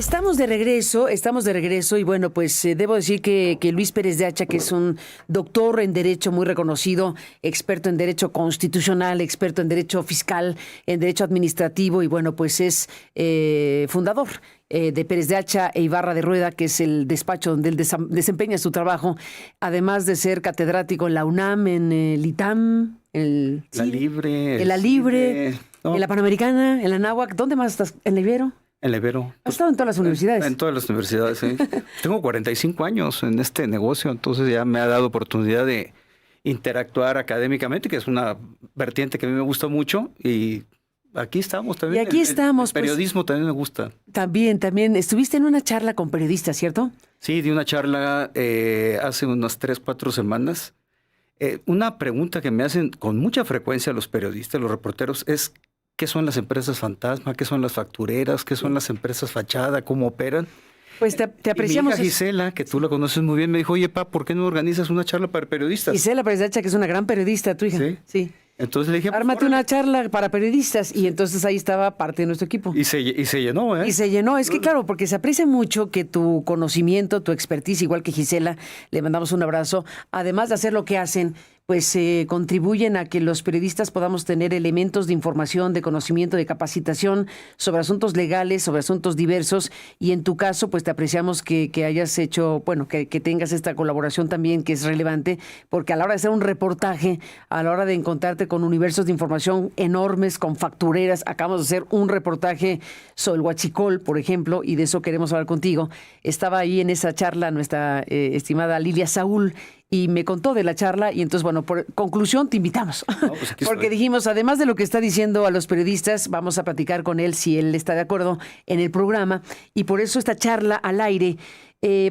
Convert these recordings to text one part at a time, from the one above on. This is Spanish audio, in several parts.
Estamos de regreso y bueno, pues debo decir que Luis Pérez de Hacha, que es un doctor en Derecho muy reconocido, experto en Derecho Constitucional, experto en Derecho Fiscal, en Derecho Administrativo y bueno, pues es fundador de Pérez de Hacha e Ibarra de Rueda, que es el despacho donde él desempeña su trabajo, además de ser catedrático en la UNAM, en el ITAM, en La Libre. en la Libre, No, en la Panamericana, en la Náhuac. ¿Dónde más estás? ¿En la Ibero? en la Ibero. Has estado en todas las universidades. En todas las universidades, sí. Tengo 45 años en este negocio, entonces ya me ha dado oportunidad de interactuar académicamente, que es una vertiente que a mí me gusta mucho, y aquí estamos también. Y aquí estamos, El periodismo también me gusta. También. Estuviste en una charla con periodistas, ¿cierto? Sí, di una charla hace unas 3, 4 semanas. Una pregunta que me hacen con mucha frecuencia los periodistas, los reporteros, es ¿qué son las empresas fantasma? ¿Qué son las factureras? ¿Qué son las empresas fachada? ¿Cómo operan? Pues te apreciamos. Y mi hija Gisela, que tú la conoces muy bien, me dijo, oye, ¿por qué no organizas una charla para periodistas? Gisela Pérez de Hacha, que es una gran periodista, tu hija. Sí. Entonces le dije, ármate una charla para periodistas. Y entonces ahí estaba parte de nuestro equipo. Y se llenó, ¿eh? Y se llenó. Es que claro, porque se aprecia mucho que tu conocimiento, tu expertise, igual que Gisela, le mandamos un abrazo, además de hacer lo que hacen, pues contribuyen a que los periodistas podamos tener elementos de información, de conocimiento, de capacitación sobre asuntos legales, sobre asuntos diversos. Y en tu caso, pues te apreciamos que hayas hecho, bueno, que tengas esta colaboración también, que es relevante, porque a la hora de hacer un reportaje, a la hora de encontrarte con universos de información enormes, con factureras, acabamos de hacer un reportaje sobre el huachicol, por ejemplo, y de eso queremos hablar contigo. Estaba ahí en esa charla nuestra estimada Lilia Saúl, y me contó de la charla y entonces, bueno, por conclusión te invitamos. No, pues porque dijimos, además de lo que está diciendo a los periodistas, vamos a platicar con él si él está de acuerdo en el programa y por eso esta charla al aire,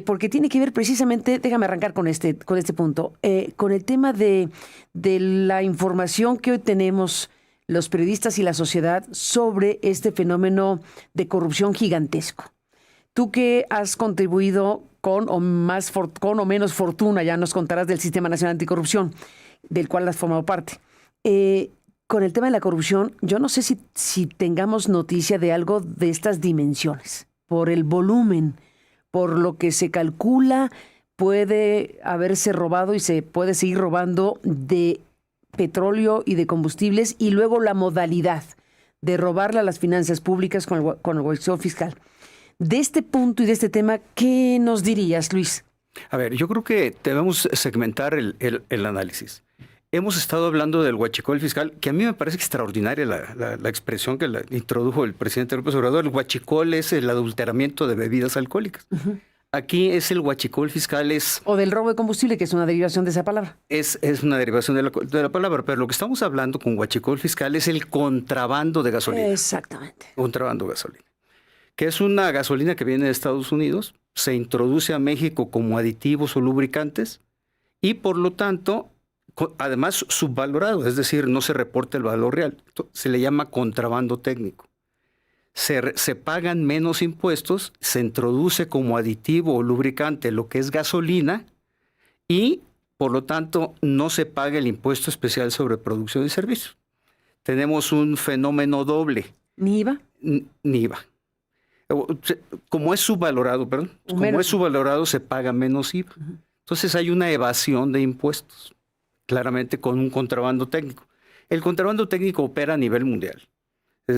porque tiene que ver precisamente, déjame arrancar con este punto, con el tema de la información que hoy tenemos los periodistas y la sociedad sobre este fenómeno de corrupción gigantesco. Tú que has contribuido con o menos fortuna, ya nos contarás del Sistema Nacional Anticorrupción, del cual has formado parte. Con el tema de la corrupción, yo no sé si tengamos noticia de algo de estas dimensiones, por el volumen, por lo que se calcula, puede haberse robado y se puede seguir robando de petróleo y de combustibles, y luego la modalidad de robarle a las finanzas públicas con el huachicol fiscal. De este punto y de este tema, ¿qué nos dirías, Luis? A ver, yo creo que debemos segmentar el análisis. Hemos estado hablando del huachicol fiscal, que a mí me parece extraordinaria la expresión que introdujo el presidente López Obrador. El huachicol es el adulteramiento de bebidas alcohólicas. Uh-huh. Aquí es el huachicol fiscal, o del robo de combustible, que es una derivación de esa palabra. Es una derivación de la palabra, pero lo que estamos hablando con huachicol fiscal es el contrabando de gasolina. Exactamente. Contrabando de gasolina, que es una gasolina que viene de Estados Unidos, se introduce a México como aditivos o lubricantes y por lo tanto, además subvalorado, es decir, no se reporta el valor real. Se le llama contrabando técnico. Se pagan menos impuestos, se introduce como aditivo o lubricante lo que es gasolina y por lo tanto no se paga el impuesto especial sobre producción y servicios. Tenemos un fenómeno doble. ¿Ni IVA? Ni IVA. Como es subvalorado, se paga menos IVA. Uh-huh. Entonces hay una evasión de impuestos, claramente con un contrabando técnico. El contrabando técnico opera a nivel mundial.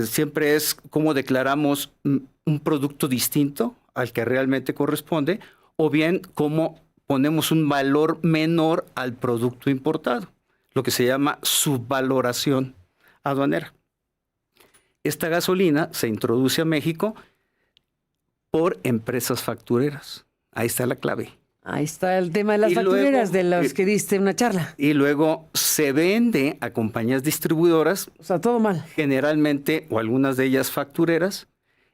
Siempre es como declaramos un producto distinto al que realmente corresponde, o bien como ponemos un valor menor al producto importado, lo que se llama subvaloración aduanera. Esta gasolina se introduce a México por empresas factureras. Ahí está la clave. Ahí está el tema de las factureras, de los que diste una charla. Y luego se vende a compañías distribuidoras. O sea, todo mal. Generalmente, o algunas de ellas factureras.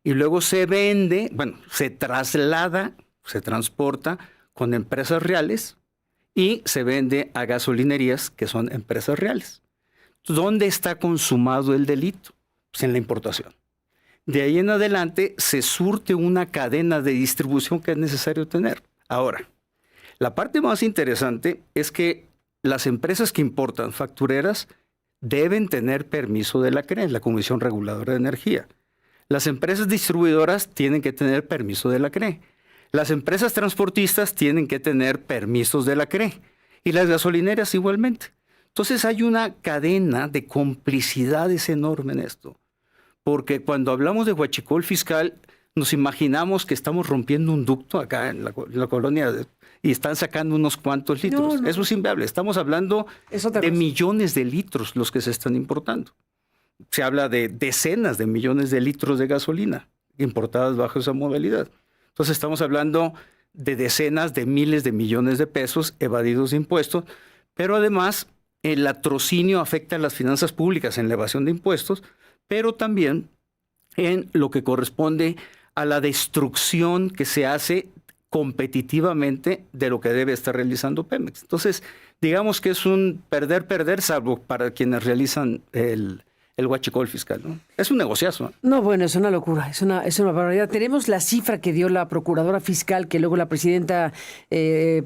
Y luego se vende, se traslada, se transporta con empresas reales y se vende a gasolinerías que son empresas reales. ¿Dónde está consumado el delito? Pues en la importación. De ahí en adelante se surte una cadena de distribución que es necesario tener. Ahora, la parte más interesante es que las empresas que importan factureras deben tener permiso de la CRE, la Comisión Reguladora de Energía. Las empresas distribuidoras tienen que tener permiso de la CRE. Las empresas transportistas tienen que tener permisos de la CRE. Y las gasolineras igualmente. Entonces hay una cadena de complicidades enorme en esto. Porque cuando hablamos de huachicol fiscal, nos imaginamos que estamos rompiendo un ducto acá en la colonia y están sacando unos cuantos litros. Eso es inviable. Estamos hablando de millones de litros los que se están importando. Se habla de decenas de millones de litros de gasolina importadas bajo esa modalidad. Entonces estamos hablando de decenas de miles de millones de pesos evadidos de impuestos, pero además el latrocinio afecta a las finanzas públicas en la evasión de impuestos, pero también en lo que corresponde a la destrucción que se hace competitivamente de lo que debe estar realizando Pemex. Entonces, digamos que es un perder-perder, salvo para quienes realizan el huachicol fiscal, ¿no? Es un negociazo. No, bueno, es una locura, es una barbaridad. Tenemos la cifra que dio la procuradora fiscal, que luego la presidenta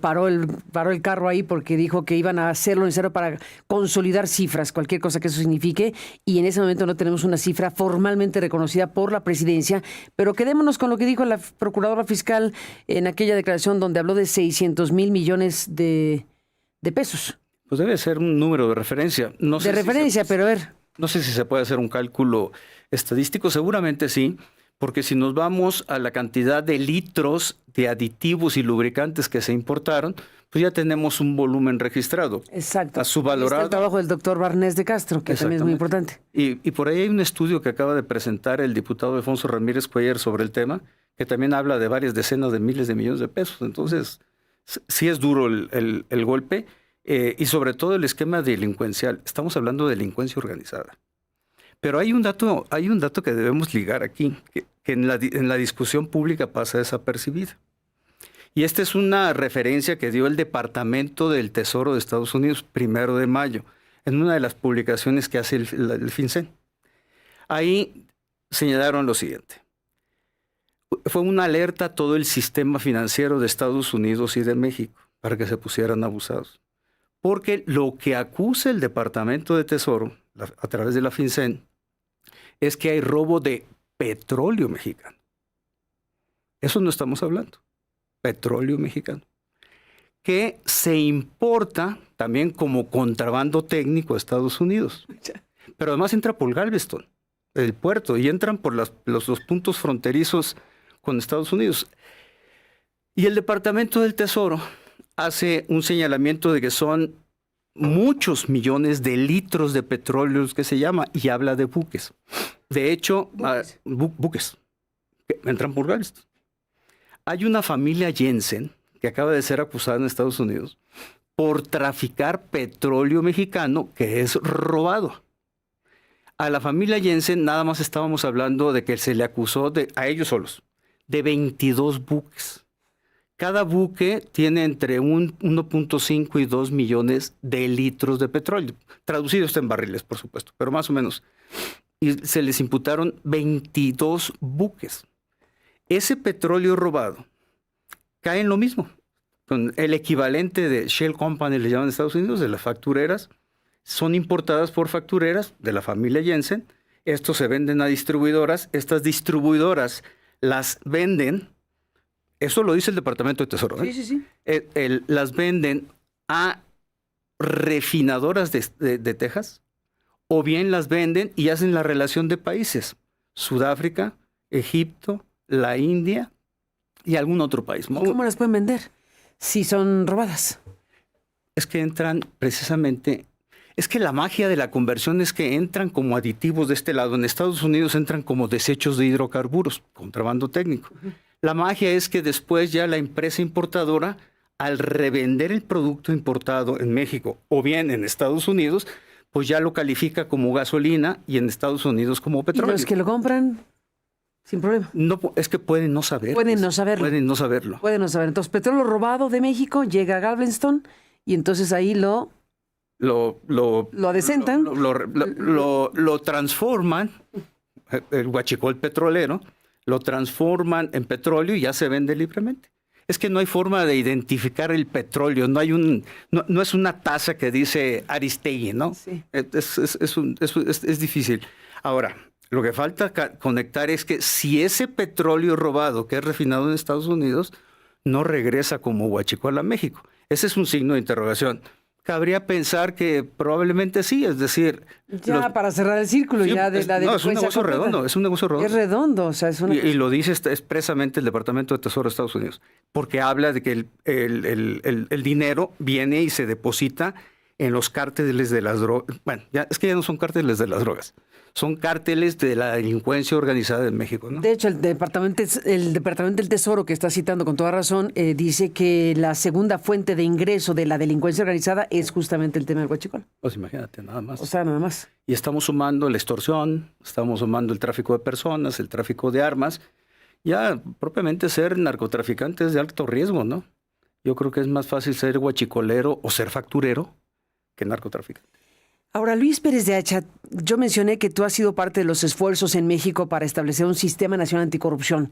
paró el carro ahí porque dijo que iban a hacer lo necesario para consolidar cifras, cualquier cosa que eso signifique, y en ese momento no tenemos una cifra formalmente reconocida por la presidencia, pero quedémonos con lo que dijo la procuradora fiscal en aquella declaración donde habló de 600 mil millones de pesos. Pues debe ser un número de referencia. No sé pero a ver... No sé si se puede hacer un cálculo estadístico, seguramente sí, porque si nos vamos a la cantidad de litros de aditivos y lubricantes que se importaron, pues ya tenemos un volumen registrado. Exacto. A su valorado. Está el trabajo del doctor Barnés de Castro, que también es muy importante. Y por ahí hay un estudio que acaba de presentar el diputado Alfonso Ramírez Cuellar sobre el tema, que también habla de varias decenas de miles de millones de pesos. Entonces, sí es duro el golpe. Y sobre todo el esquema delincuencial. Estamos hablando de delincuencia organizada. Pero hay un dato que debemos ligar aquí, que en la discusión pública pasa desapercibida. Y esta es una referencia que dio el Departamento del Tesoro de Estados Unidos, 1 de mayo, en una de las publicaciones que hace el FinCEN. Ahí señalaron lo siguiente. Fue una alerta a todo el sistema financiero de Estados Unidos y de México para que se pusieran abusados. Porque lo que acusa el Departamento de Tesoro, a través de la FinCEN, es que hay robo de petróleo mexicano. Eso no estamos hablando. Petróleo mexicano. Que se importa también como contrabando técnico a Estados Unidos. Pero además entra por Galveston, el puerto, y entran por los puntos fronterizos con Estados Unidos. Y el Departamento del Tesoro hace un señalamiento de que son muchos millones de litros de petróleo que se llama, y habla de buques. De hecho, buques que entran por Galveston. Hay una familia Jensen que acaba de ser acusada en Estados Unidos por traficar petróleo mexicano que es robado. A la familia Jensen nada más estábamos hablando de que se le acusó a ellos solos de 22 buques. Cada buque tiene entre 1.5 y 2 millones de litros de petróleo. Traducido está en barriles, por supuesto, pero más o menos. Y se les imputaron 22 buques. Ese petróleo robado cae en lo mismo. Con el equivalente de Shell Company, le llaman en Estados Unidos, de las factureras, son importadas por factureras de la familia Jensen. Estos se venden a distribuidoras. Estas distribuidoras las venden. Eso lo dice el Departamento de Tesoro. Sí. Las venden a refinadoras de Texas, o bien las venden y hacen la relación de países. Sudáfrica, Egipto, la India y algún otro país. ¿Y cómo las pueden vender si son robadas? Es que entran precisamente... Es que la magia de la conversión es que entran como aditivos de este lado. En Estados Unidos entran como desechos de hidrocarburos, contrabando técnico. La magia es que después ya la empresa importadora, al revender el producto importado en México o bien en Estados Unidos, pues ya lo califica como gasolina y en Estados Unidos como petróleo. ¿Y los que lo compran? Sin problema. No, es que pueden no saber. Pueden no saberlo. Pueden no saberlo. Pueden no saber. Entonces, petróleo robado de México llega a Galveston y entonces ahí lo adecentan. Lo transforman, el huachicol petrolero, lo transforman en petróleo y ya se vende libremente. Es que no hay forma de identificar el petróleo, no es una taza que dice Aristegui, ¿no? Sí. Es difícil. Ahora, Lo que falta conectar es que si ese petróleo robado que es refinado en Estados Unidos no regresa como huachicolero a México. Ese es un signo de interrogación. Cabría pensar que probablemente sí, es decir... Ya para cerrar el círculo, sí, ya de la no, es un delincuencia negocio completa. redondo, es un negocio redondo. Es redondo, o sea, es una... Y lo dice expresamente el Departamento de Tesoro de Estados Unidos, porque habla de que el dinero viene y se deposita en los cárteles de las drogas. Bueno, es que ya no son cárteles de las drogas, son cárteles de la delincuencia organizada en México, ¿no? De hecho, el Departamento del Tesoro, que está citando con toda razón, dice que la segunda fuente de ingreso de la delincuencia organizada es justamente el tema del huachicol. Pues imagínate, nada más. O sea, nada más. Y estamos sumando la extorsión, estamos sumando el tráfico de personas, el tráfico de armas, ya propiamente ser narcotraficantes de alto riesgo, ¿no? Yo creo que es más fácil ser huachicolero o ser facturero que narcotraficante. Ahora, Luis Pérez de Hacha, yo mencioné que tú has sido parte de los esfuerzos en México para establecer un sistema nacional anticorrupción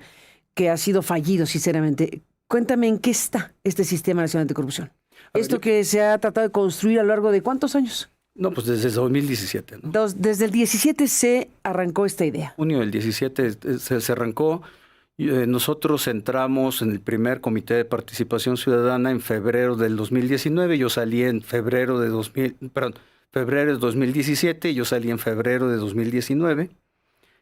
que ha sido fallido, sinceramente. Cuéntame en qué está este sistema nacional anticorrupción. Esto que se ha tratado de construir a lo largo de ¿cuántos años? No, pues desde 2017, ¿no? Desde el 17 se arrancó esta idea. Junio del 17 se arrancó. Nosotros entramos en el primer comité de participación ciudadana en febrero del 2019. Yo salí en febrero de 2017, yo salí en febrero de 2019.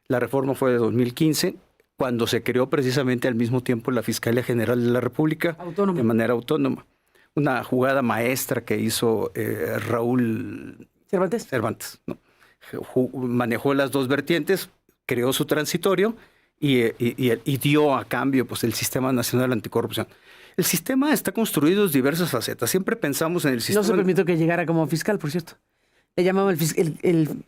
La reforma fue de 2015, cuando se creó precisamente al mismo tiempo la Fiscalía General de la República, de manera autónoma. Una jugada maestra que hizo Raúl Cervantes, ¿no? Manejó las dos vertientes, creó su transitorio y dio a cambio pues, el Sistema Nacional Anticorrupción. El sistema está construido en diversas facetas. Siempre pensamos en el sistema... No se permitió que llegara como fiscal, por cierto. Le llamaban el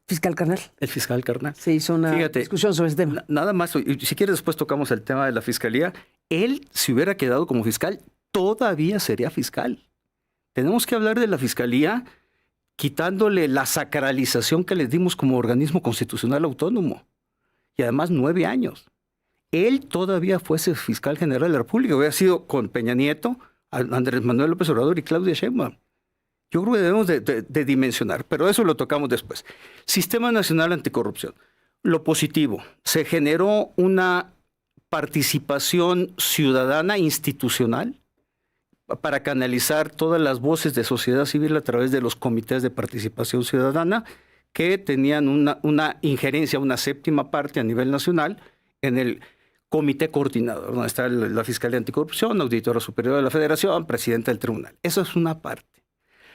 fiscal carnal. El fiscal carnal. Se hizo una discusión sobre ese tema. Nada más, y si quieres después tocamos el tema de la fiscalía. Él, si hubiera quedado como fiscal, todavía sería fiscal. Tenemos que hablar de la fiscalía quitándole la sacralización que le dimos como organismo constitucional autónomo. Y además 9 años. Él todavía fuese fiscal general de la República. Hubiera sido con Peña Nieto, Andrés Manuel López Obrador y Claudia Sheinbaum. Yo creo que debemos de dimensionar, pero eso lo tocamos después. Sistema Nacional Anticorrupción. Lo positivo, se generó una participación ciudadana institucional para canalizar todas las voces de sociedad civil a través de los comités de participación ciudadana que tenían una injerencia, una séptima parte a nivel nacional en el comité coordinador, donde está la Fiscalía Anticorrupción, Auditora Superior de la Federación, Presidenta del Tribunal. Eso es una parte.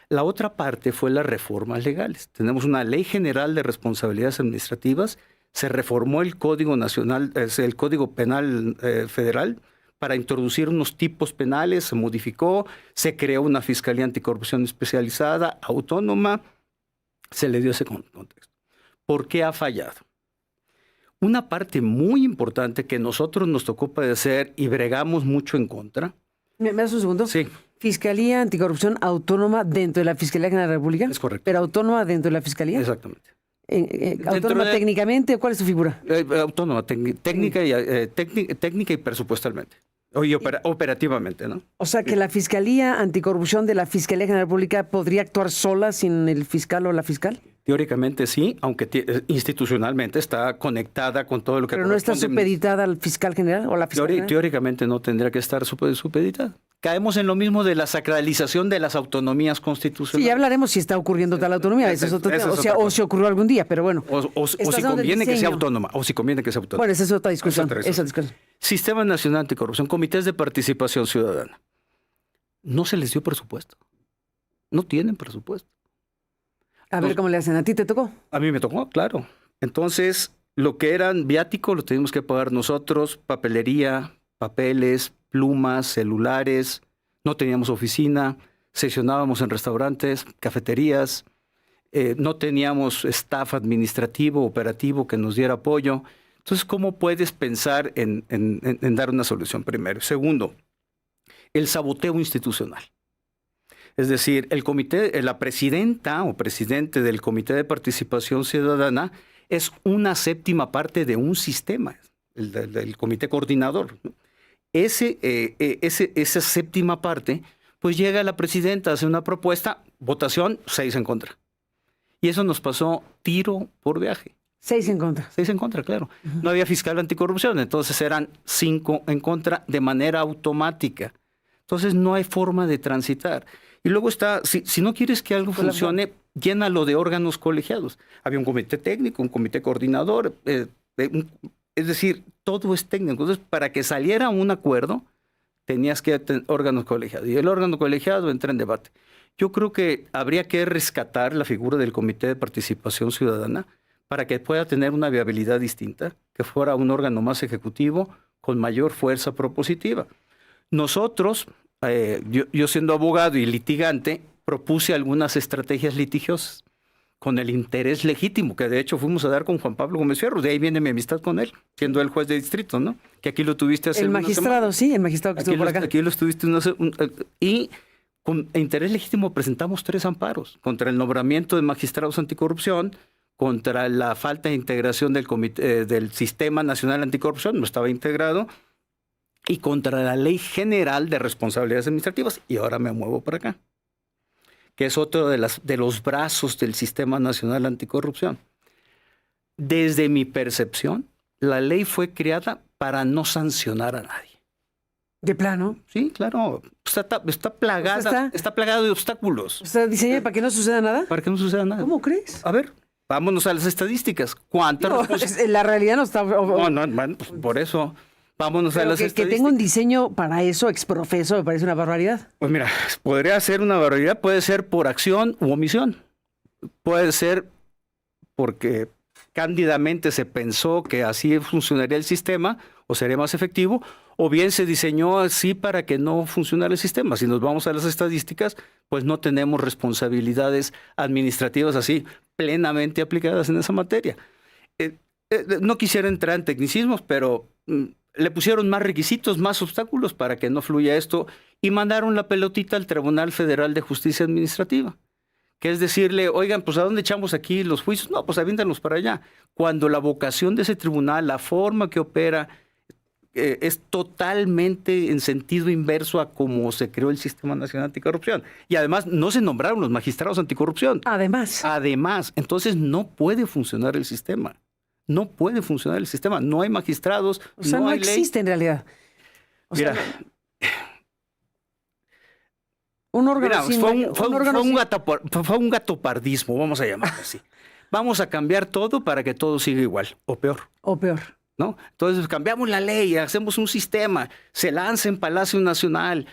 La otra parte fue las reformas legales. Tenemos una Ley General de Responsabilidades Administrativas, se reformó el Código Nacional, el Código Penal Federal para introducir unos tipos penales, se modificó, se creó una Fiscalía Anticorrupción especializada, autónoma, se le dio ese contexto. ¿Por qué ha fallado? Una parte muy importante que nosotros nos tocó padecer y bregamos mucho en contra. ¿Me das un segundo? Sí. Fiscalía Anticorrupción autónoma dentro de la Fiscalía General de la República. Es correcto. Pero autónoma dentro de la Fiscalía. Exactamente. ¿Autónoma técnicamente? ¿Cuál es su figura? Autónoma, técnica y presupuestalmente. Y operativamente, ¿no? O sea, que la Fiscalía Anticorrupción de la Fiscalía General de la República podría actuar sola sin el fiscal o la fiscal. Teóricamente sí, aunque institucionalmente está conectada con todo lo que pero no está supeditada al fiscal general o la fiscal general. Teóricamente no tendría que estar supeditada. Caemos en lo mismo de la sacralización de las autonomías constitucionales. Sí, ya hablaremos si está ocurriendo tal autonomía. Ese es otro tema. O si ocurrió algún día, pero bueno. O si conviene que sea autónoma. O si conviene que sea autónoma. Bueno, esa es otra discusión. Sistema Nacional Anticorrupción, comités de participación ciudadana. No se les dio presupuesto. No tienen presupuesto. A ver cómo le hacen. ¿A ti te tocó? A mí me tocó, claro. Entonces, lo que eran viáticos lo teníamos que pagar nosotros, papelería, papeles, plumas, celulares, no teníamos oficina, sesionábamos en restaurantes, cafeterías, no teníamos staff administrativo, operativo que nos diera apoyo. Entonces, ¿cómo puedes pensar en dar una solución primero? Segundo, el saboteo institucional. Es decir, el comité, la presidenta o presidente del Comité de Participación Ciudadana es una séptima parte de un sistema, del comité coordinador, ¿no? Esa séptima parte, pues llega la presidenta, hace una propuesta, votación, 6 en contra. Y eso nos pasó tiro por viaje. 6 en contra. 6 en contra, claro. No había fiscal anticorrupción, entonces eran 5 en contra de manera automática. Entonces no hay forma de transitar. Y luego está, si no quieres que algo funcione, llénalo de órganos colegiados. Había un comité técnico, un comité coordinador, es decir, todo es técnico. Entonces, para que saliera un acuerdo, tenías que tener órganos colegiados. Y el órgano colegiado entra en debate. Yo creo que habría que rescatar la figura del Comité de Participación Ciudadana para que pueda tener una viabilidad distinta, que fuera un órgano más ejecutivo con mayor fuerza propositiva. Nosotros, yo siendo abogado y litigante, propuse algunas estrategias litigiosas con el interés legítimo, que de hecho fuimos a dar con Juan Pablo Gómez Fierro. De ahí viene mi amistad con él, siendo él juez de distrito, ¿no? Que aquí lo tuviste hace el magistrado, sí, el magistrado que estuvo por acá. Aquí lo estuviste y con interés legítimo presentamos 3 amparos contra el nombramiento de magistrados anticorrupción, contra la falta de integración del Sistema Nacional Anticorrupción, no estaba integrado, y contra la Ley General de Responsabilidades Administrativas. Y ahora me muevo para acá, que es otro de los brazos del Sistema Nacional Anticorrupción. Desde mi percepción, la ley fue creada para no sancionar a nadie. ¿De plano? Sí, claro. Está plagada, está plagada de obstáculos. O sea, diseña para que no suceda nada. Para que no suceda nada. ¿Cómo crees? A ver, vámonos a las estadísticas. ¿Cuántas? La realidad no está... No, pues por eso... Vámonos a las estadísticas. Que tenga un diseño para eso, exprofeso, me parece una barbaridad. Pues mira, podría ser una barbaridad, puede ser por acción u omisión. Puede ser porque cándidamente se pensó que así funcionaría el sistema o sería más efectivo, o bien se diseñó así para que no funcionara el sistema. Si nos vamos a las estadísticas, pues no tenemos responsabilidades administrativas así plenamente aplicadas en esa materia. No quisiera entrar en tecnicismos, pero le pusieron más requisitos, más obstáculos para que no fluya esto y mandaron la pelotita al Tribunal Federal de Justicia Administrativa, que es decirle, oigan, pues ¿a dónde echamos aquí los juicios? No, pues aviéntanos para allá. Cuando la vocación de ese tribunal, la forma que opera, es totalmente en sentido inverso a cómo se creó el Sistema Nacional Anticorrupción. Y además no se nombraron los magistrados anticorrupción. Además, entonces no puede funcionar el sistema. No puede funcionar el sistema. No hay magistrados, o sea, no hay existe ley. En realidad. Mira, un órgano fue un gatopardismo, vamos a llamarlo así. Vamos a cambiar todo para que todo siga igual, o peor. ¿No? Entonces cambiamos la ley, hacemos un sistema, se lanza en Palacio Nacional,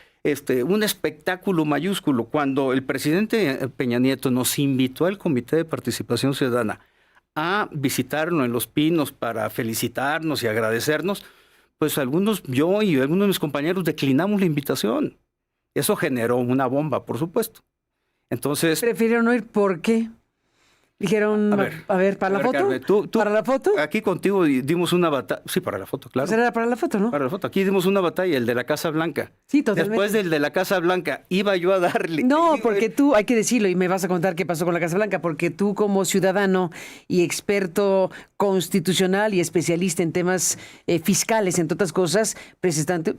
un espectáculo mayúsculo. Cuando el presidente Peña Nieto nos invitó al Comité de Participación Ciudadana a visitarnos en Los Pinos para felicitarnos y agradecernos, pues yo y algunos de mis compañeros declinamos la invitación. Eso generó una bomba, por supuesto. Entonces... ¿Prefirieron no ir? ¿Por qué? Dijeron, a ver, ¿para la foto? Carmen, ¿para la foto? Aquí contigo dimos una batalla. Sí, para la foto, claro. Pues era para la foto, ¿no? Para la foto. Aquí dimos una batalla, el de la Casa Blanca. Sí, totalmente. Después del de la Casa Blanca, iba yo a darle. No, porque tú, hay que decirlo, y me vas a contar qué pasó con la Casa Blanca, porque tú como ciudadano y experto constitucional y especialista en temas fiscales, entre otras cosas, presentaste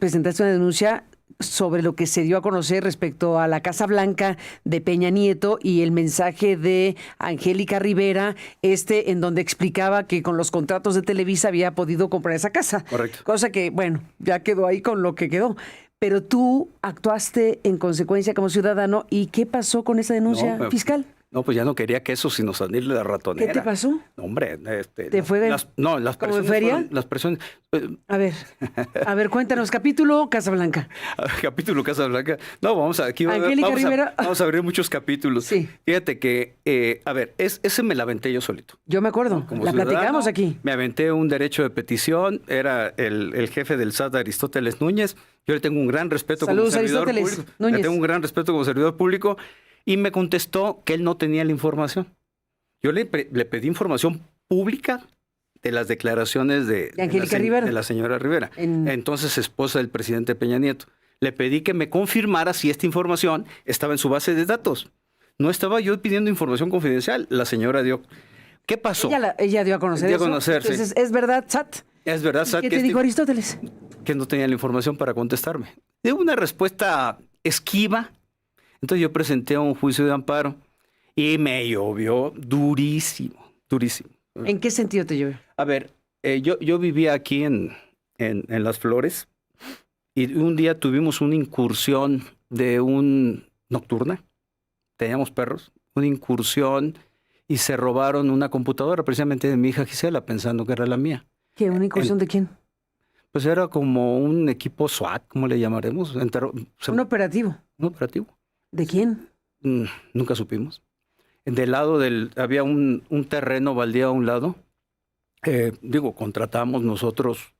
una denuncia sobre lo que se dio a conocer respecto a la Casa Blanca de Peña Nieto y el mensaje de Angélica Rivera, en donde explicaba que con los contratos de Televisa había podido comprar esa casa. Correcto. Cosa que, bueno, ya quedó ahí con lo que quedó. Pero tú actuaste en consecuencia como ciudadano. ¿Y qué pasó con esa denuncia fiscal? No, pues ya no quería queso sino salirle de ratonera. ¿Qué te pasó? No, hombre, ¿Te fue las como en feria? Las presiones. A ver, cuéntanos, capítulo Casablanca. Capítulo Casablanca. No, vamos a abrir muchos capítulos. Sí. Fíjate que, ese me la aventé yo solito. Yo me acuerdo, la platicamos aquí. Me aventé un derecho de petición, era el jefe del SAT, Aristóteles Núñez. Yo le tengo un gran respeto como servidor público. Le tengo un gran respeto como servidor público. Y me contestó que él no tenía la información. Yo le pedí información pública de las declaraciones de la señora Rivera, entonces esposa del presidente Peña Nieto. Le pedí que me confirmara si esta información estaba en su base de datos. No estaba yo pidiendo información confidencial. La señora dio. ¿Qué pasó? Ella dio a conocer eso. Entonces, sí. ¿Es verdad, SAT? Es verdad, SAT. ¿Qué te dijo Aristóteles? Que no tenía la información para contestarme. De una respuesta esquiva. Entonces yo presenté un juicio de amparo y me llovió durísimo. ¿En qué sentido te llovió? A ver, yo vivía aquí en Las Flores y un día tuvimos una incursión de un nocturna. Teníamos perros, una incursión y se robaron una computadora precisamente de mi hija Gisela, pensando que era la mía. ¿Qué? ¿Una incursión de quién? Pues era como un equipo SWAT, ¿cómo le llamaremos? Un operativo. Un operativo. ¿De quién? Nunca supimos. Del lado había un terreno baldío a un lado. Contratamos nosotros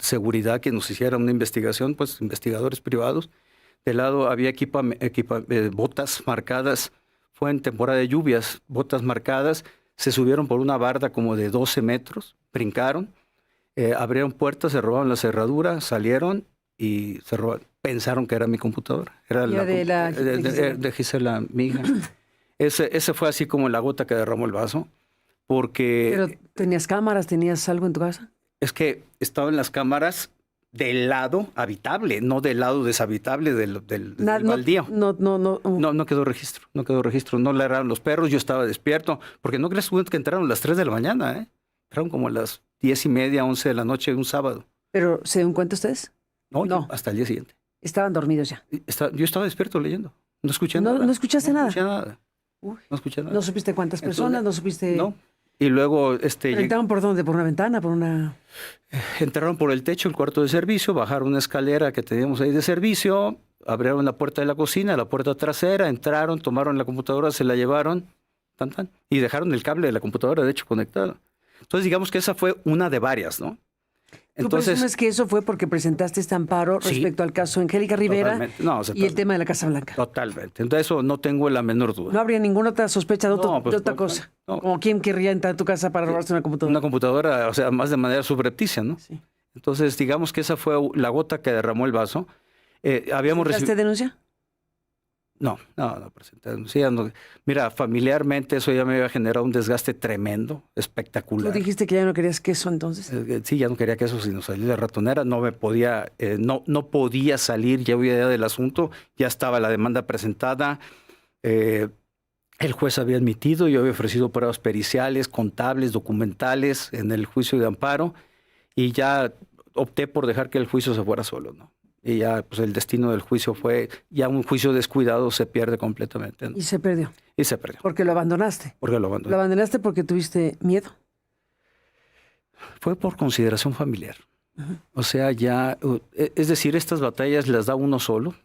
seguridad que nos hiciera una investigación, pues investigadores privados. Del lado había botas marcadas. Fue en temporada de lluvias, botas marcadas. Se subieron por una barda como de 12 metros, brincaron, abrieron puertas, se robaron la cerradura, salieron y pensaron que era mi computadora. Era de Gisela, mi hija. Ese fue así como la gota que derramó el vaso, porque... ¿Pero tenías cámaras, tenías algo en tu casa? Es que estaban las cámaras del lado habitable, no del lado deshabitable del baldío. No quedó registro, no ladraron los perros, yo estaba despierto, porque no crees que entraron a las 3 de la mañana, ¿eh? Entraron como a las 10:30, 11 de la noche un sábado. ¿Pero se dieron cuenta ustedes? No, hasta el día siguiente. Estaban dormidos ya. Yo estaba despierto leyendo, no escuché nada. ¿No escuchaste nada? No escuché nada. No escuché nada. ¿No supiste cuántas personas? ¿No supiste...? No. Y luego... ¿Entraron por dónde? ¿Por una ventana? ¿Por una...? Entraron por el techo, el cuarto de servicio, bajaron una escalera que teníamos ahí de servicio, abrieron la puerta de la cocina, la puerta trasera, entraron, tomaron la computadora, se la llevaron, y dejaron el cable de la computadora, de hecho, conectado. Entonces, digamos que esa fue una de varias, ¿no? ¿Tú presumes que eso fue porque presentaste este amparo respecto al caso Angélica Rivera y el tema de la Casa Blanca? Totalmente. Entonces, eso no tengo la menor duda. ¿No habría ninguna otra sospecha de otra cosa? No. ¿Como quién querría entrar a tu casa para robarse una computadora? Una computadora, o sea, más de manera subrepticia, ¿no? Sí. Entonces, digamos que esa fue la gota que derramó el vaso. ¿Presentaste denuncia? No presenté denuncia. No. Mira, familiarmente eso ya me había generado un desgaste tremendo, espectacular. ¿Tú dijiste que ya no querías queso entonces? Sí, ya no quería queso, sino salir de ratonera. No me podía, no podía salir, ya había idea del asunto, ya estaba la demanda presentada. El juez había admitido, yo había ofrecido pruebas periciales, contables, documentales en el juicio de amparo y ya opté por dejar que el juicio se fuera solo, ¿no? Y ya, pues el destino del juicio fue, ya un juicio descuidado se pierde completamente, ¿no? Y se perdió. Y se perdió. Porque lo abandonaste. Porque lo abandoné. ¿Lo abandonaste porque tuviste miedo? Fue por consideración familiar. O sea, es decir, estas batallas las da uno solo.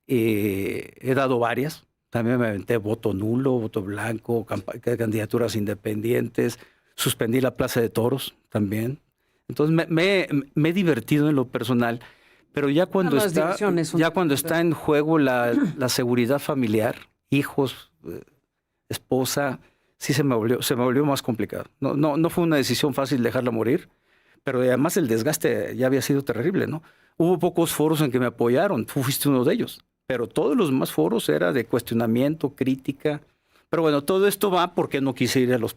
He dado varias. También me aventé voto nulo, voto blanco, candidaturas independientes. Suspendí la Plaza de Toros también. Entonces me he divertido en lo personal. Pero ya cuando está en juego la seguridad familiar, hijos, esposa, sí se me volvió más complicado. No fue una decisión fácil dejarla morir, pero además el desgaste ya había sido terrible, ¿no? Hubo pocos foros en que me apoyaron, tú fuiste uno de ellos, pero todos los demás foros era de cuestionamiento, crítica. Pero bueno, todo esto va porque no quise ir a los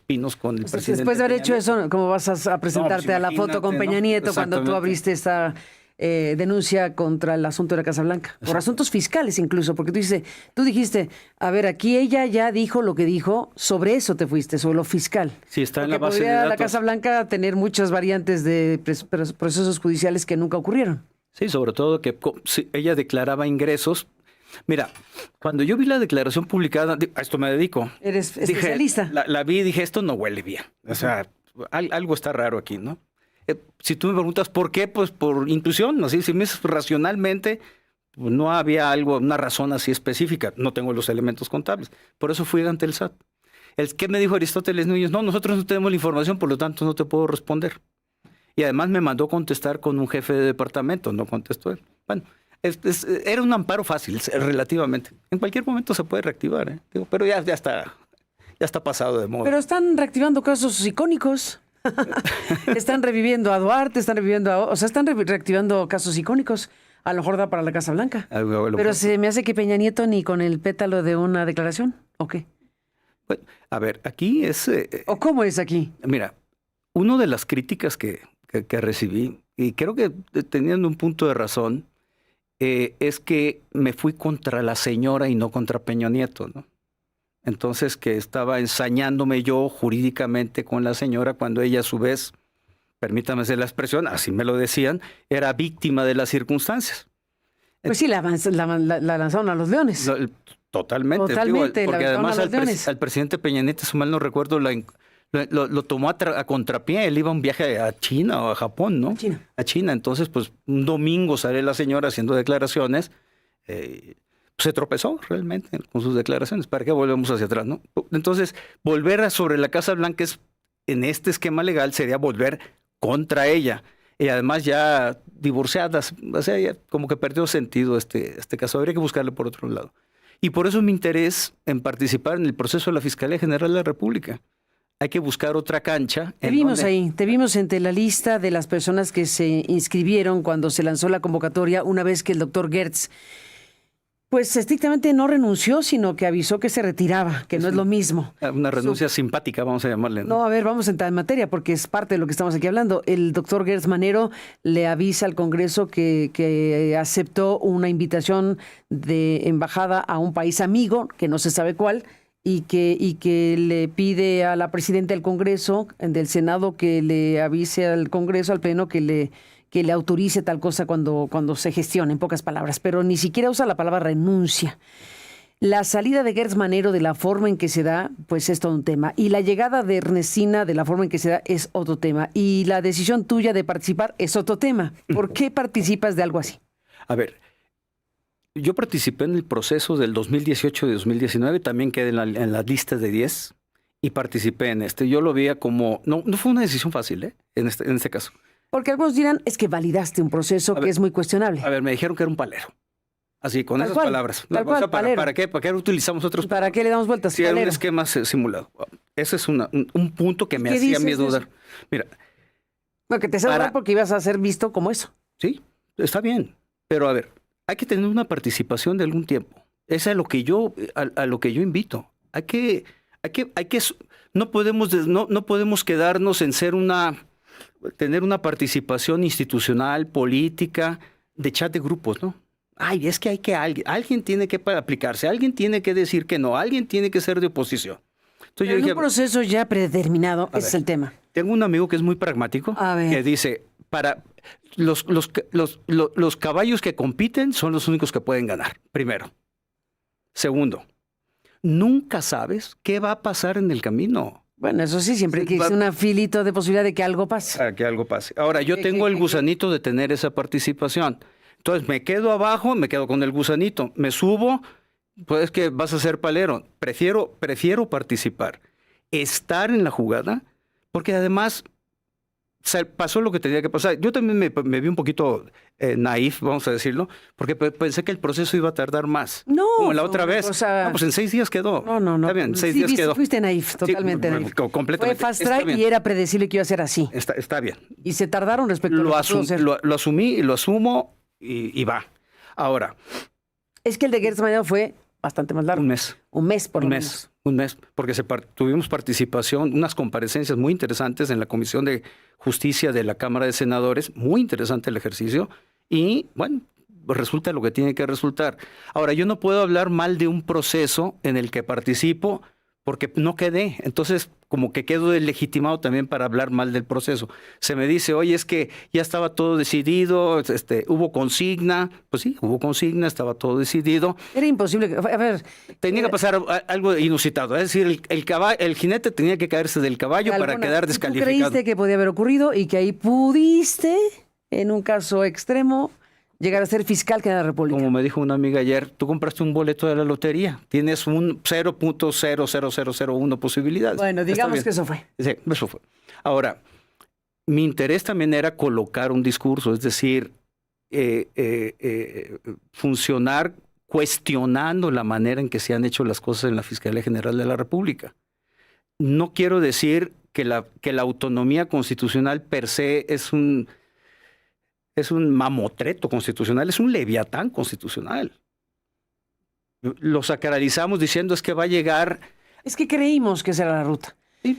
Pinos con el presidente. Después de haber hecho eso, ¿cómo vas a presentarte a la foto con Peña Nieto cuando tú abriste esta denuncia contra el asunto de la Casa Blanca? Por asuntos fiscales incluso, porque tú dijiste, a ver, aquí ella ya dijo lo que dijo, sobre eso te fuiste, sobre lo fiscal. Sí, está en porque la base de datos. la Casa Blanca tener muchas variantes de procesos judiciales que nunca ocurrieron. Sí, sobre todo que ella declaraba ingresos. Mira, cuando yo vi la declaración publicada, a esto me dedico. Eres especialista. La vi y dije, esto no huele bien. O sea, algo está raro aquí, ¿no? Si tú me preguntas por qué, pues por intuición, así, si me dices racionalmente, pues no había una razón así específica. No tengo los elementos contables. Por eso fui ante el SAT. ¿Qué me dijo Aristóteles Núñez? No, nosotros no tenemos la información, por lo tanto no te puedo responder. Y además me mandó contestar con un jefe de departamento, no contestó él. Bueno, era un amparo fácil, relativamente. En cualquier momento se puede reactivar, ¿eh? Digo, pero ya está pasado de moda. Pero están reactivando casos icónicos. Están reviviendo a Duarte, están reactivando casos icónicos. A lo mejor da para la Casa Blanca. Pero se me hace que Peña Nieto ni con el pétalo de una declaración, ¿o qué? Bueno, a ver, aquí es... ¿O cómo es aquí? Mira, una de las críticas que recibí, y creo que teniendo un punto de razón, es que me fui contra la señora y no contra Peña Nieto, ¿no? Entonces, que estaba ensañándome yo jurídicamente con la señora cuando ella a su vez, permítame hacer la expresión, así me lo decían, era víctima de las circunstancias. Pues sí, la lanzaron a los leones. Totalmente. Totalmente, porque además leones. al presidente Peña Nieto, si mal no recuerdo, lo tomó a contrapié. Él iba a un viaje a China o a Japón, ¿no? A China. Entonces, pues un domingo sale la señora haciendo declaraciones. Se tropezó realmente con sus declaraciones. ¿Para qué volvemos hacia atrás, no? Entonces, volver sobre la Casa Blanca en este esquema legal sería volver contra ella. Y además ya divorciadas, o sea, ya como que perdió sentido este caso. Habría que buscarle por otro lado. Y por eso mi interés en participar en el proceso de la Fiscalía General de la República. Hay que buscar otra cancha. Te vimos entre la lista de las personas que se inscribieron cuando se lanzó la convocatoria, una vez que el doctor Gertz, pues estrictamente no renunció, sino que avisó que se retiraba, que no es lo mismo. Una renuncia simpática, vamos a llamarle. No, a ver, vamos a entrar en materia, porque es parte de lo que estamos aquí hablando. El doctor Gertz Manero le avisa al Congreso que aceptó una invitación de embajada a un país amigo, que no se sabe cuál, y que le pide a la presidenta del Congreso, del Senado, que le avise al Congreso, al Pleno, que le autorice tal cosa cuando se gestione, en pocas palabras, pero ni siquiera usa la palabra renuncia. La salida de Gertz Manero de la forma en que se da, pues es todo un tema. Y la llegada de Ernestina de la forma en que se da es otro tema. Y la decisión tuya de participar es otro tema. ¿Por qué participas de algo así? A ver, yo participé en el proceso del 2018 y 2019, también quedé en la lista de 10 y participé en este. Yo lo veía como, no fue una decisión fácil, en este caso. Porque algunos dirán, es que validaste un proceso que es muy cuestionable. A ver, me dijeron que era un palero. Así, con esas palabras. ¿Para qué utilizamos otros? ¿Para qué le damos vueltas? Sí, era un esquema simulado. Ese es un punto que me hacía miedo dudar. Mira. No, que te sabes porque ibas a ser visto como eso. Sí, está bien. Pero a ver, hay que tener una participación de algún tiempo. Es a lo que yo invito. No podemos quedarnos en tener una participación institucional, política, de chat de grupos, ¿no? Ay, es que alguien tiene que aplicarse, alguien tiene que decir que no, alguien tiene que ser de oposición. Entonces yo dije, un proceso ya predeterminado, ese es el tema. Tengo un amigo que es muy pragmático, que dice, para los caballos que compiten son los únicos que pueden ganar, primero. Segundo, nunca sabes qué va a pasar en el camino. Bueno, eso sí, siempre existe un filito de posibilidad de que algo pase. Que algo pase. Ahora, yo tengo el gusanito de tener esa participación. Entonces, me quedo abajo, me quedo con el gusanito. Me subo, pues que vas a ser palero. Prefiero participar. Estar en la jugada, porque además pasó lo que tenía que pasar. Yo también me vi un poquito naif, vamos a decirlo, porque pensé que el proceso iba a tardar más. No. Como la otra vez. Pues en 6 días quedó. No. Está bien, 6 días quedó. Fuiste naif, totalmente naif. Completamente. Fue fast track y era predecible que iba a ser así. Está bien. Y se tardaron respecto a lo asumí y lo asumo y va. Ahora. Es que el de Gertz Manero fue bastante más largo. Un mes. Un mes, por lo menos. Un mes, porque tuvimos participación, unas comparecencias muy interesantes en la Comisión de Justicia de la Cámara de Senadores, muy interesante el ejercicio, y bueno, resulta lo que tiene que resultar. Ahora, yo no puedo hablar mal de un proceso en el que participo porque no quedé, entonces como que quedo legitimado también para hablar mal del proceso. Se me dice, oye, es que ya estaba todo decidido, hubo consigna, pues sí, hubo consigna, estaba todo decidido. Era imposible, a ver. Tenía que pasar algo inusitado, es decir, el jinete tenía que caerse del caballo para quedar descalificado. ¿Tú creíste que podía haber ocurrido y que ahí pudiste, en un caso extremo, llegar a ser fiscal de la República? Como me dijo una amiga ayer, tú compraste un boleto de la lotería, tienes un 0.00001 posibilidades. Bueno, digamos que eso fue. Sí, eso fue. Ahora, mi interés también era colocar un discurso, es decir, funcionar cuestionando la manera en que se han hecho las cosas en la Fiscalía General de la República. No quiero decir que la autonomía constitucional per se es un mamotreto constitucional, es un leviatán constitucional. Lo sacralizamos diciendo es que va a llegar. Es que creímos que esa era la ruta.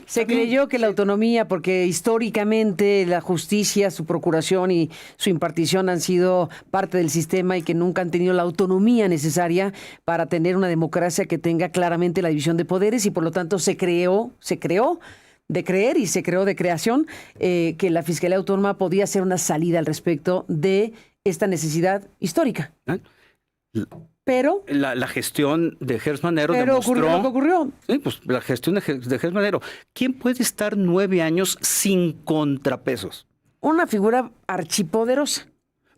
Se creyó que la autonomía, porque históricamente la justicia, su procuración y su impartición han sido parte del sistema y que nunca han tenido la autonomía necesaria para tener una democracia que tenga claramente la división de poderes, y por lo tanto se creó de creer y se creó de creación que la Fiscalía Autónoma podía ser una salida al respecto de esta necesidad histórica. Pero la gestión de Gers Manero pero demostró... ocurrió lo que ocurrió. Sí, pues la gestión de Gers Manero. ¿Quién puede estar 9 años sin contrapesos? Una figura archipoderosa,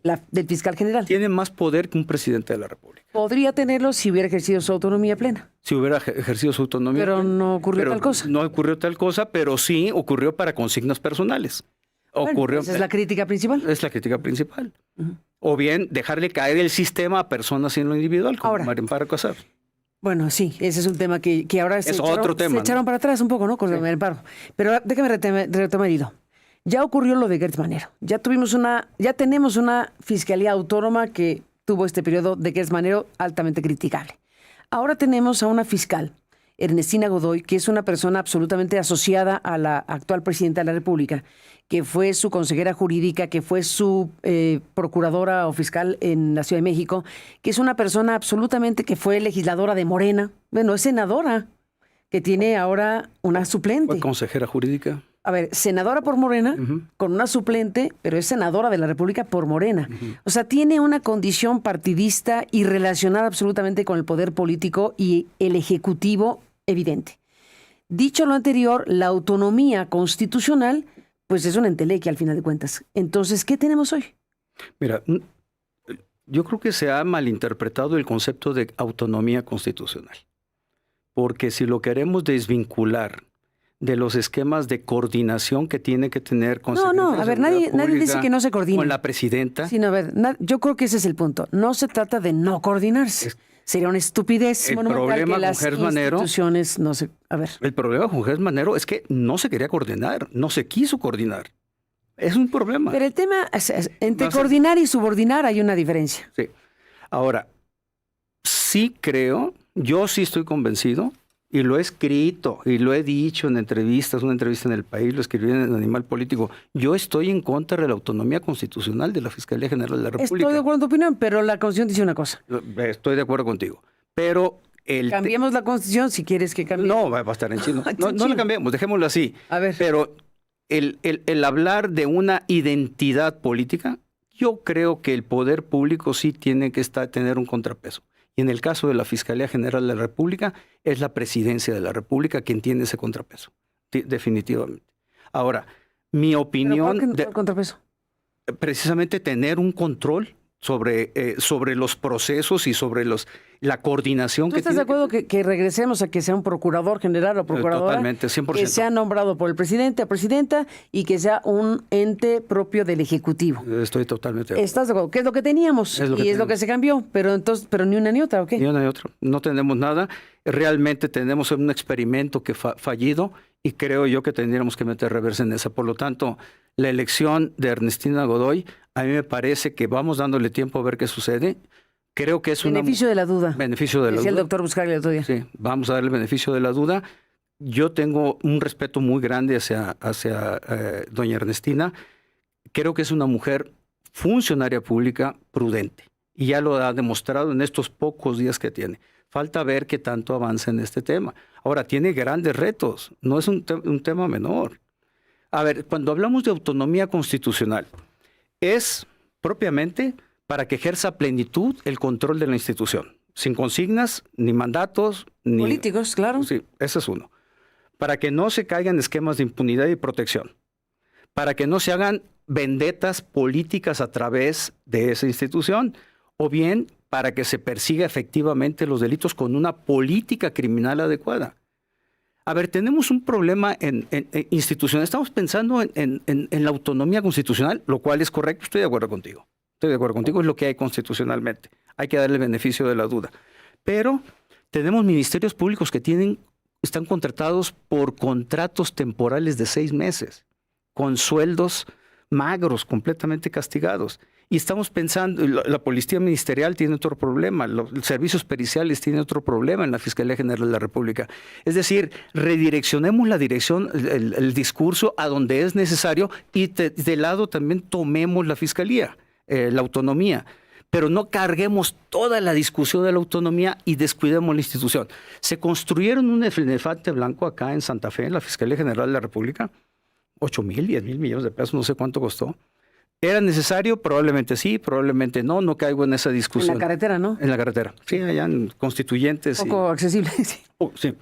la del fiscal general. Tiene más poder que un presidente de la República. Podría tenerlo si hubiera ejercido su autonomía plena. Si hubiera ejercido su autonomía. Pero no ocurrió tal cosa. No ocurrió tal cosa, pero sí ocurrió para consignas personales. Bueno, esa es la crítica principal. Es la crítica principal. O bien dejarle caer el sistema a personas en lo individual, como María Amparo Casar. Bueno, sí, ese es un tema que ahora es otro tema, se echaron para atrás un poco, ¿no? Con María Amparo. Pero déjame retomar hilo. Ya ocurrió lo de Gers Manero. Ya tenemos una fiscalía autónoma que tuvo este periodo de Gers Manero altamente criticable. Ahora tenemos a una fiscal, Ernestina Godoy, que es una persona absolutamente asociada a la actual presidenta de la República, que fue su consejera jurídica, que fue su procuradora o fiscal en la Ciudad de México, que es una persona absolutamente que fue legisladora de Morena, bueno, es senadora, que tiene ahora una suplente. ¿Fue consejera jurídica? A ver, senadora por Morena, con una suplente, pero es senadora de la República por Morena. O sea, tiene una condición partidista y relacionada absolutamente con el poder político y el ejecutivo evidente. Dicho lo anterior, la autonomía constitucional, pues es una entelequia al final de cuentas. Entonces, ¿qué tenemos hoy? Mira, yo creo que se ha malinterpretado el concepto de autonomía constitucional. Porque si lo queremos desvincular de los esquemas de coordinación que tiene que tener con a ver, nadie dice que no se coordine. Con la presidenta. Sí, no, a ver, yo creo que ese es el punto. No se trata de no coordinarse. Sería una estupidez monumental que las instituciones no se... A ver. El problema con Gers Manero es que no se quería coordinar, no se quiso coordinar. Es un problema. Pero el tema, entre coordinar y subordinar hay una diferencia. Sí. Ahora, sí creo, yo sí estoy convencido, y lo he escrito y lo he dicho en entrevistas, una entrevista en El País, lo escribí en Animal Político. Yo estoy en contra de la autonomía constitucional de la Fiscalía General de la República. Estoy de acuerdo en tu opinión, pero la Constitución dice una cosa. Estoy de acuerdo contigo. Pero cambiemos la Constitución si quieres que cambie. No, va a estar en chino. No la cambiemos, dejémoslo así. A ver. Pero el hablar de una identidad política, yo creo que el poder público sí tiene que tener un contrapeso. Y en el caso de la Fiscalía General de la República, es la Presidencia de la República quien tiene ese contrapeso, definitivamente. Ahora, mi opinión... ¿Pero por qué el contrapeso? Precisamente tener un control sobre los procesos y sobre la coordinación que tiene. ¿Tú estás de acuerdo que regresemos a que sea un procurador general o procuradora? Totalmente, 100%. Que sea nombrado por el presidente o presidenta y que sea un ente propio del Ejecutivo. Estoy totalmente de acuerdo. ¿Estás de acuerdo? ¿Qué es lo que teníamos? Es lo que se cambió, pero ni una ni otra, ¿o qué? Ni una ni otra. No tenemos nada. Realmente tenemos un experimento que fallido y creo yo que tendríamos que meter reversa en esa. Por lo tanto, la elección de Ernestina Godoy, a mí me parece que vamos dándole tiempo a ver qué sucede. Creo que es beneficio de la duda. Beneficio de la duda. Decía el doctor Buscaglia el otro día. Sí, vamos a darle beneficio de la duda. Yo tengo un respeto muy grande hacia doña Ernestina. Creo que es una mujer funcionaria pública prudente. Y ya lo ha demostrado en estos pocos días que tiene. Falta ver qué tanto avanza en este tema. Ahora, tiene grandes retos. No es un tema menor. A ver, cuando hablamos de autonomía constitucional, es propiamente para que ejerza a plenitud el control de la institución, sin consignas, ni mandatos, ni... políticos, claro. Sí, ese es uno. Para que no se caigan esquemas de impunidad y protección. Para que no se hagan vendetas políticas a través de esa institución, o bien para que se persiga efectivamente los delitos con una política criminal adecuada. A ver, tenemos un problema en instituciones. Estamos pensando en la autonomía constitucional, lo cual es correcto. Estoy de acuerdo contigo. Es lo que hay constitucionalmente. Hay que darle beneficio de la duda. Pero tenemos ministerios públicos que están contratados por contratos temporales de 6 meses, con sueldos magros, completamente castigados. Y estamos pensando, la Policía Ministerial tiene otro problema, los servicios periciales tienen otro problema en la Fiscalía General de la República. Es decir, redireccionemos la dirección, el discurso a donde es necesario y de lado también tomemos la Fiscalía, la autonomía. Pero no carguemos toda la discusión de la autonomía y descuidemos la institución. Se construyeron un elefante blanco acá en Santa Fe, en la Fiscalía General de la República, 8,000, 10,000 millones de pesos, no sé cuánto costó. ¿Era necesario? Probablemente sí, probablemente no. No caigo en esa discusión. En la carretera, ¿no? En la carretera. Sí, allá en Constituyentes. Un poco accesible, sí. Sí.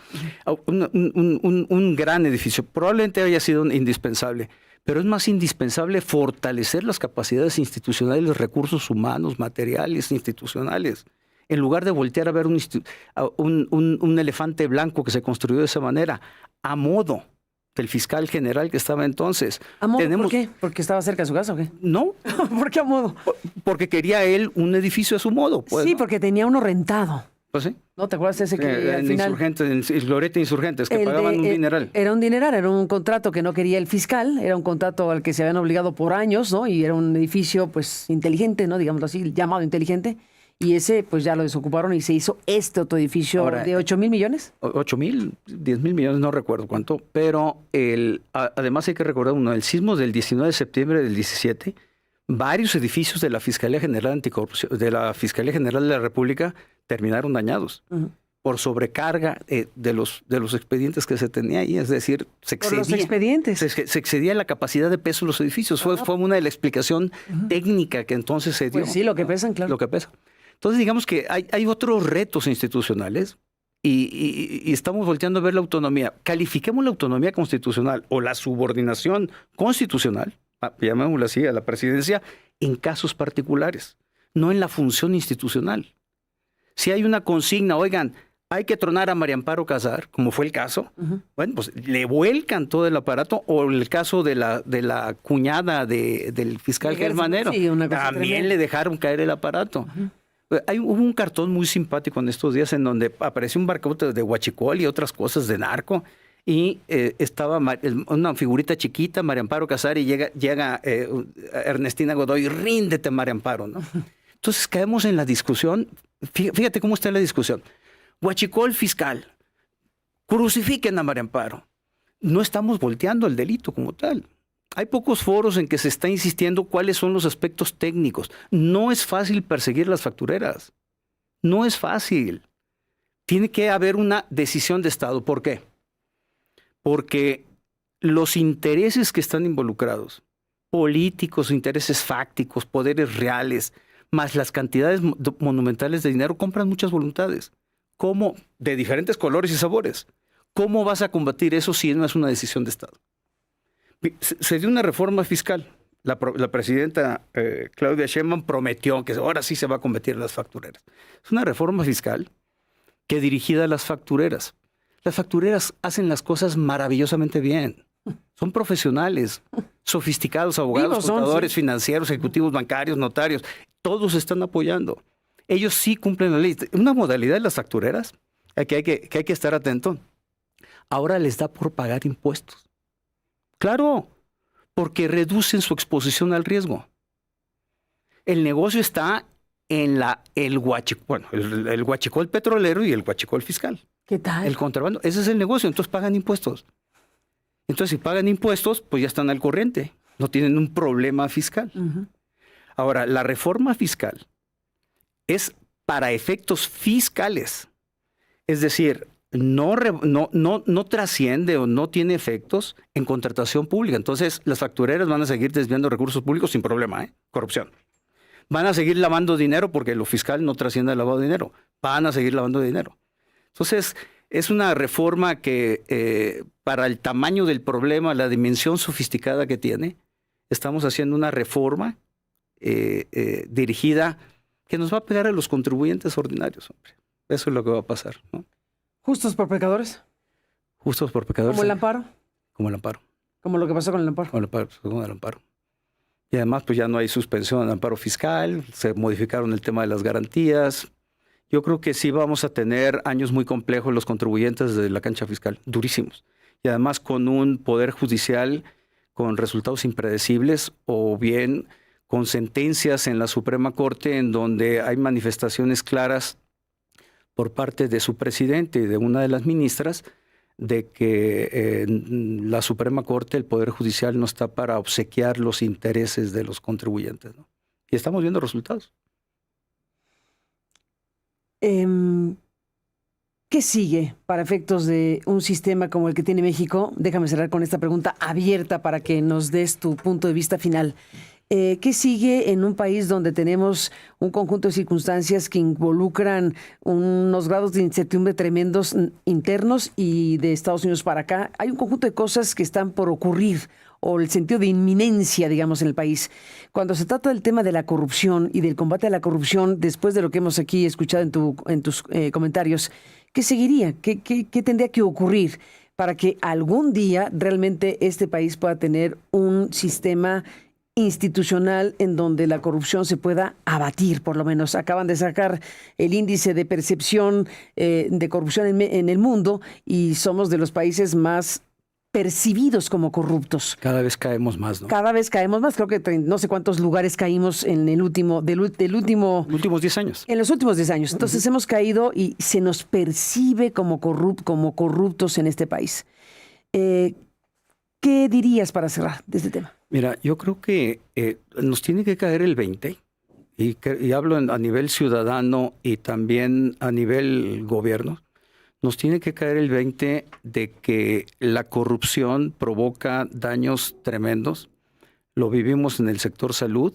Un gran edificio. Probablemente haya sido indispensable, pero es más indispensable fortalecer las capacidades institucionales, los recursos humanos, materiales, institucionales, en lugar de voltear a ver un elefante blanco que se construyó de esa manera, a modo del fiscal general que estaba entonces. ¿A modo? ¿Por qué? ¿Porque estaba cerca de su casa o qué? No. ¿Por qué a modo? Porque quería él un edificio a su modo. Pues, sí, ¿no? porque tenía uno rentado. Pues sí. ¿No te acuerdas ese que al final... Insurgentes, en Glorieta Insurgentes, que pagaban un dineral. Era un dineral, era un contrato que no quería el fiscal, era un contrato al que se habían obligado por años, ¿no? Y era un edificio, pues, inteligente, ¿no? Digámoslo así, llamado inteligente. Y ese, pues, ya lo desocuparon y se hizo este otro edificio. Ahora, de 8,000 millones. 8,000, 10,000 millones, no recuerdo cuánto. Pero además hay que recordar el sismo del 19 de septiembre del 17, varios edificios de la Fiscalía General Anticorrupción, de la Fiscalía General de la República terminaron dañados por sobrecarga de los expedientes que se tenía ahí. Es decir, se excedía. Por los expedientes. Se excedía la capacidad de peso de los edificios. Fue una de las explicación técnica que entonces se dio. Pues sí, lo que pesan, claro. Lo que pesa. Entonces, digamos que hay otros retos institucionales y estamos volteando a ver la autonomía. Califiquemos la autonomía constitucional o la subordinación constitucional, llamémoslo así, a la presidencia, en casos particulares, no en la función institucional. Si hay una consigna, oigan, hay que tronar a María Amparo Casar, como fue el caso, bueno, pues le vuelcan todo el aparato, o el caso de la cuñada del fiscal Germanero, sí, también le dejaron caer el aparato. Hubo un cartón muy simpático en estos días en donde apareció un barcote de huachicol y otras cosas de narco y estaba una figurita chiquita, María Amparo Casar, y llega Ernestina Godoy, ríndete María Amparo, ¿no? Entonces caemos en la discusión, fíjate cómo está la discusión. Huachicol fiscal, crucifiquen a María Amparo. No estamos volteando el delito como tal. Hay pocos foros en que se está insistiendo cuáles son los aspectos técnicos. No es fácil perseguir las factureras. No es fácil. Tiene que haber una decisión de Estado. ¿Por qué? Porque los intereses que están involucrados, políticos, intereses fácticos, poderes reales, más las cantidades monumentales de dinero, compran muchas voluntades. ¿Cómo? De diferentes colores y sabores. ¿Cómo vas a combatir eso si no es una decisión de Estado? Se dio una reforma fiscal. La presidenta Claudia Sheinbaum prometió que ahora sí se va a combatir las factureras. Es una reforma fiscal que dirigida a las factureras. Las factureras hacen las cosas maravillosamente bien. Son profesionales, sofisticados, abogados, contadores, financieros, ejecutivos bancarios, notarios. Todos están apoyando. Ellos sí cumplen la ley. Una modalidad de las factureras que hay que estar atento. Ahora les da por pagar impuestos. Claro, porque reducen su exposición al riesgo. El negocio está en el huachicol petrolero y el huachicol fiscal. ¿Qué tal? El contrabando. Ese es el negocio, entonces pagan impuestos. Entonces, si pagan impuestos, pues ya están al corriente. No tienen un problema fiscal. Ahora, la reforma fiscal es para efectos fiscales. Es decir, no trasciende o no tiene efectos en contratación pública. Entonces, las factureras van a seguir desviando recursos públicos sin problema, corrupción. Van a seguir lavando dinero porque lo fiscal no trasciende el lavado de dinero. Van a seguir lavando dinero. Entonces, es una reforma que para el tamaño del problema, la dimensión sofisticada que tiene, estamos haciendo una reforma dirigida que nos va a pegar a los contribuyentes ordinarios, hombre. Eso es lo que va a pasar, ¿no? ¿Justos por pecadores? Justos por pecadores. ¿Como el amparo? Como el amparo. Como lo que pasó con el amparo. Con el amparo. Y además, pues ya no hay suspensión del amparo fiscal, se modificaron el tema de las garantías. Yo creo que sí vamos a tener años muy complejos los contribuyentes de la cancha fiscal, durísimos. Y además con un poder judicial con resultados impredecibles o bien con sentencias en la Suprema Corte en donde hay manifestaciones claras por parte de su presidente y de una de las ministras de que la Suprema Corte, el Poder Judicial, no está para obsequiar los intereses de los contribuyentes, ¿no? Y estamos viendo resultados. ¿Qué sigue para efectos de un sistema como el que tiene México? Déjame cerrar con esta pregunta abierta para que nos des tu punto de vista final. ¿Qué sigue en un país donde tenemos un conjunto de circunstancias que involucran unos grados de incertidumbre tremendos internos y de Estados Unidos para acá? Hay un conjunto de cosas que están por ocurrir, o el sentido de inminencia, digamos, en el país. Cuando se trata del tema de la corrupción y del combate a la corrupción, después de lo que hemos aquí escuchado en tus comentarios, ¿qué seguiría? ¿Qué tendría que ocurrir para que algún día realmente este país pueda tener un sistema institucional en donde la corrupción se pueda abatir, por lo menos? Acaban de sacar el índice de percepción de corrupción en el mundo y somos de los países más percibidos como corruptos. Cada vez caemos más, ¿no? Cada vez caemos más. Creo que no sé cuántos lugares caímos en el últimos 10 años. En los últimos 10 años. Entonces hemos caído y se nos percibe como corruptos en este país. ¿Qué dirías para cerrar de este tema? Mira, yo creo que nos tiene que caer el 20, y hablo a nivel ciudadano y también a nivel gobierno. Nos tiene que caer el 20 de que la corrupción provoca daños tremendos. Lo vivimos en el sector salud.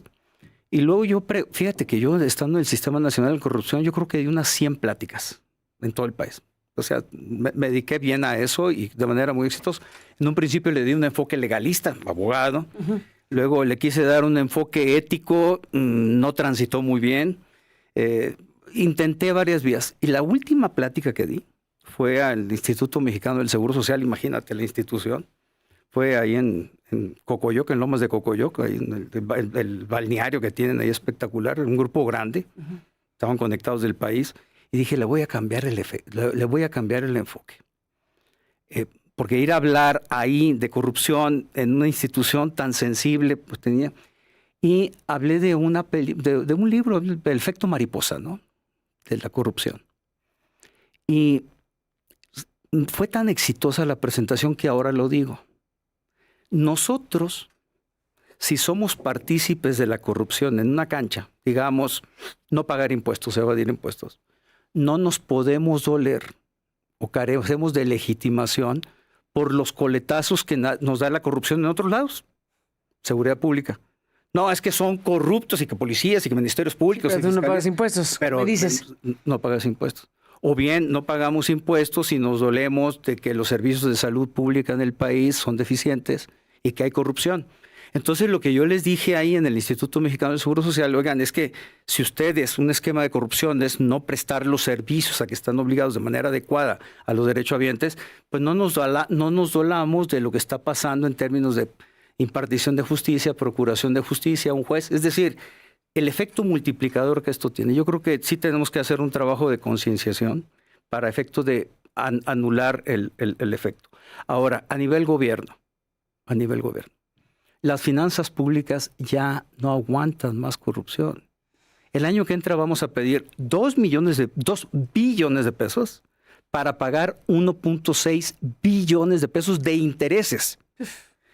Y luego fíjate que yo, estando en el Sistema Nacional de Corrupción, yo creo que hay unas 100 pláticas en todo el país. O sea, me dediqué bien a eso y de manera muy exitosa. En un principio le di un enfoque legalista, abogado. Luego le quise dar un enfoque ético, no transitó muy bien. Intenté varias vías. Y la última plática que di fue al Instituto Mexicano del Seguro Social. Imagínate la institución. Fue ahí en Cocoyoc, en Lomas de Cocoyoc, ahí en el balneario que tienen ahí espectacular, un grupo grande. Estaban conectados del país. Y dije, le voy a cambiar el enfoque. Porque ir a hablar ahí de corrupción en una institución tan sensible, pues tenía... Y hablé de un libro, El efecto mariposa, ¿no? De la corrupción. Y fue tan exitosa la presentación que ahora lo digo. Nosotros, si somos partícipes de la corrupción en una cancha, digamos, no pagar impuestos, evadir impuestos, no nos podemos doler o carecemos de legitimación por los coletazos que nos da la corrupción en otros lados. Seguridad pública. No, es que son corruptos y que policías y que ministerios públicos. Pero tú no pagas impuestos, pero me dices. No pagas impuestos. O bien no pagamos impuestos y nos dolemos de que los servicios de salud pública en el país son deficientes y que hay corrupción. Entonces, lo que yo les dije ahí en el Instituto Mexicano del Seguro Social, oigan, es que si ustedes, un esquema de corrupción es no prestar los servicios a que están obligados de manera adecuada a los derechohabientes, pues no nos dolamos de lo que está pasando en términos de impartición de justicia, procuración de justicia, un juez. Es decir, el efecto multiplicador que esto tiene. Yo creo que sí tenemos que hacer un trabajo de concienciación para efecto de anular el efecto. Ahora, a nivel gobierno, las finanzas públicas ya no aguantan más corrupción. El año que entra vamos a pedir 2 billones de pesos para pagar 1.6 billones de pesos de intereses.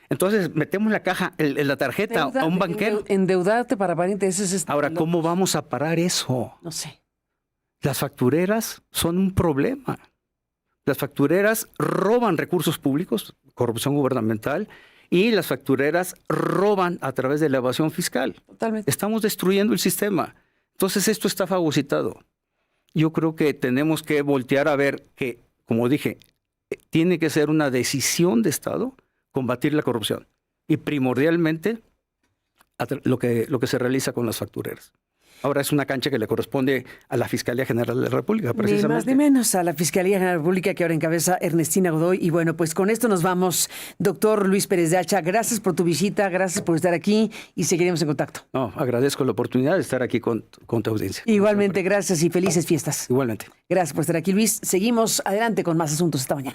Entonces metemos la caja, la tarjeta a un banquero. Endeudarte para pagar intereses. Ahora, ¿cómo vamos a parar eso? No sé. Las factureras son un problema. Las factureras roban recursos públicos, corrupción gubernamental, y las factureras roban a través de la evasión fiscal. Totalmente. Estamos destruyendo el sistema. Entonces esto está fagocitado. Yo creo que tenemos que voltear a ver que, como dije, tiene que ser una decisión de Estado combatir la corrupción. Y primordialmente lo que se realiza con las factureras. Ahora es una cancha que le corresponde a la Fiscalía General de la República, precisamente. Ni más ni menos a la Fiscalía General de la República, que ahora encabeza Ernestina Godoy. Y bueno, pues con esto nos vamos. Doctor Luis Pérez de Hacha, gracias por tu visita, gracias por estar aquí y seguiremos en contacto. No, agradezco la oportunidad de estar aquí con tu audiencia. Igualmente, gracias y felices fiestas. Igualmente. Gracias por estar aquí, Luis. Seguimos adelante con más asuntos esta mañana.